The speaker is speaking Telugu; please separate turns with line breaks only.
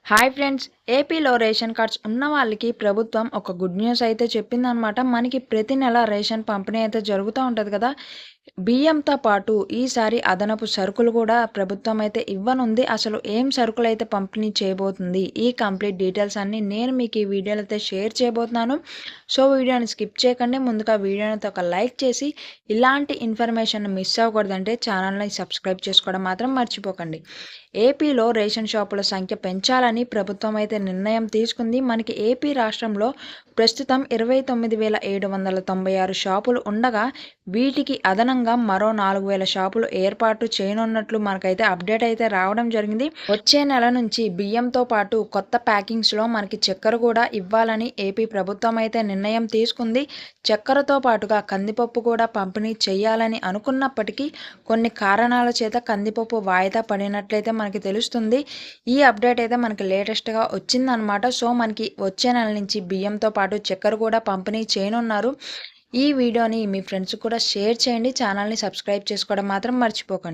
Hi friends! ఏపీలో రేషన్ కార్డ్స్ ఉన్న వాళ్ళకి ప్రభుత్వం ఒక గుడ్ న్యూస్ అయితే చెప్పిందనమాట. మనకి ప్రతి నెల రేషన్ పంపిణీ అయితే జరుగుతా ఉంటది కదా! బియ్యంతో పాటు ఈసారి అదనపు సరుకులు కూడా ప్రభుత్వం అయితే ఇవ్వనుంది. అసలు ఏం సరుకులైతే పంపిణీ చేయబోతుంది? ఈ కంప్లీట్ డీటెయిల్స్ అన్నీ నేను మీకు ఈ వీడియోలో అయితే షేర్ చేయబోతున్నాను. సో, వీడియోని స్కిప్ చేయకండి. ముందుగా వీడియోనైతే ఒక లైక్ చేసి ఇలాంటి ఇన్ఫర్మేషన్ మిస్ అవ్వకూడదంటే ఛానల్‌ని సబ్స్క్రైబ్ చేసుకోవడం మాత్రం మర్చిపోకండి. ఏపీలో రేషన్ షాపుల సంఖ్య పెంచాలని ప్రభుత్వం అయితే నిర్ణయం తీసుకుంది. మనకి ఏపీ రాష్ట్రంలో ప్రస్తుతం 29,796 షాపులు ఉండగా వీటికి అదనంగా మరో 4,000 షాపులు ఏర్పాటు చేయనున్నట్లు మనకైతే అప్డేట్ అయితే రావడం జరిగింది. వచ్చే నెల నుంచి బియ్యంతో పాటు కొత్త ప్యాకింగ్స్‌లో మనకి చక్కెర కూడా ఇవ్వాలని ఏపీ ప్రభుత్వం అయితే నిర్ణయం తీసుకుంది. చక్కెరతో పాటుగా కందిపప్పు కూడా పంపిణీ చేయాలని అనుకున్నప్పటికీ కొన్ని కారణాల చేత కందిపప్పు వాయిదా పడినట్లయితే మనకి తెలుస్తుంది. ఈ అప్డేట్ అయితే మనకి లేటెస్ట్‌గా వచ్చిందనమాట. సో, మనకి వచ్చే నెల నుంచి బియ్యంతో పాటు చక్కెర కూడా పంపిణీ చేయనున్నారు. ఈ వీడియోని మీ ఫ్రెండ్స్‌కి కూడా షేర్ చేయండి. ఛానల్‌ని సబ్స్క్రైబ్ చేసుకోవడం మాత్రం మర్చిపోకండి.